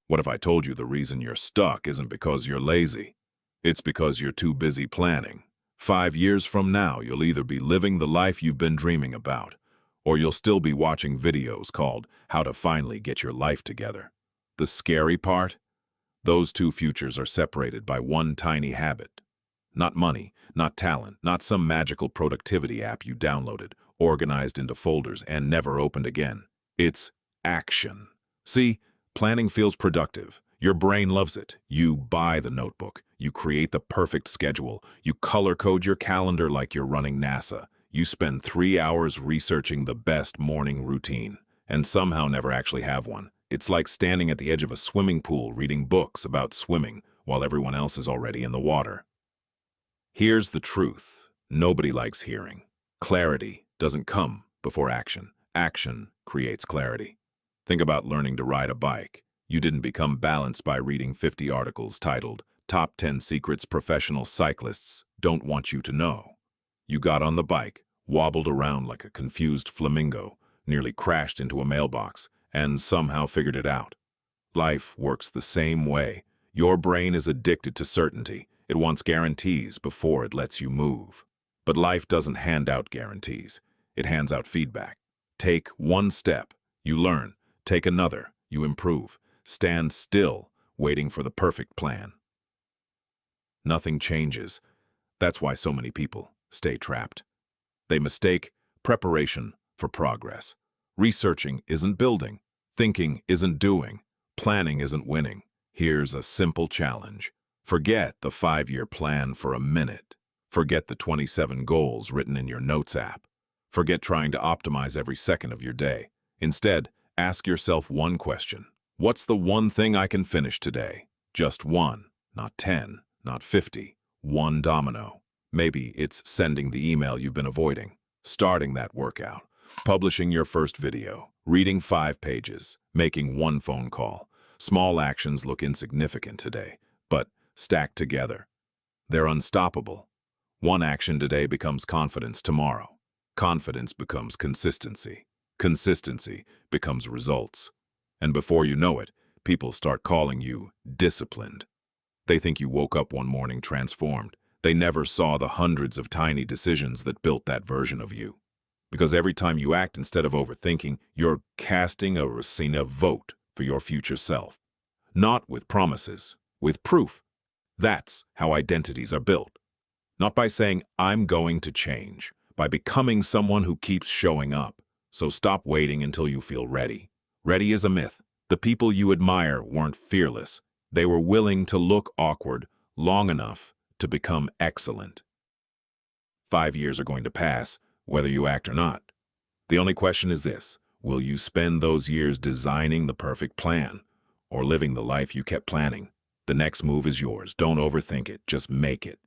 What if I told you the reason you're stuck isn't because you're lazy? It's because you're too busy planning. 5 years from now, you'll either be living the life you've been dreaming about, or you'll still be watching videos called How to Finally Get Your Life Together. The scary part? Those two futures are separated by one tiny habit. Not money, not talent, not some magical productivity app you downloaded, organized into folders, and never opened again. It's action. See, planning feels productive. Your brain loves it. You buy the notebook. You create the perfect schedule. You color code your calendar like you're running NASA. You spend 3 hours researching the best morning routine, and somehow never actually have one. It's like standing at the edge of a swimming pool reading books about swimming while everyone else is already in the water. Here's the truth nobody likes hearing. Clarity doesn't come before action. Action creates clarity. Think about learning to ride a bike. You didn't become balanced by reading 50 articles titled Top 10 Secrets Professional Cyclists Don't Want You to Know. You got on the bike, wobbled around like a confused flamingo, nearly crashed into a mailbox, and somehow figured it out. Life works the same way. Your brain is addicted to certainty. It wants guarantees before it lets you move. But life doesn't hand out guarantees. It hands out feedback. Take one step, you learn. Take another, you improve. Stand still, waiting for the perfect plan. Nothing changes. That's why so many people stay trapped. They mistake preparation for progress. Researching isn't building. Thinking isn't doing. Planning isn't winning. Here's a simple challenge. Forget the 5-year plan for a minute. Forget the 27 goals written in your notes app. Forget trying to optimize every second of your day. Instead, ask yourself one question. What's the one thing I can finish today? Just one, not 10, not 50. One domino. Maybe it's sending the email you've been avoiding, starting that workout, publishing your first video, reading 5 pages, making one phone call. Small actions look insignificant today, but stacked together, they're unstoppable. One action today becomes confidence tomorrow. Confidence becomes consistency. Consistency becomes results. And before you know it, people start calling you disciplined. They think you woke up one morning transformed. They never saw the hundreds of tiny decisions that built that version of you. Because every time you act instead of overthinking, you're casting a vote for your future self. Not with promises, with proof. That's how identities are built. Not by saying, I'm going to change, by becoming someone who keeps showing up. So stop waiting until you feel ready. Ready is a myth. The people you admire weren't fearless. They were willing to look awkward long enough to become excellent. 5 years are going to pass, whether you act or not. The only question is this: will you spend those years designing the perfect plan, or living the life you kept planning? The next move is yours. Don't overthink it, just make it.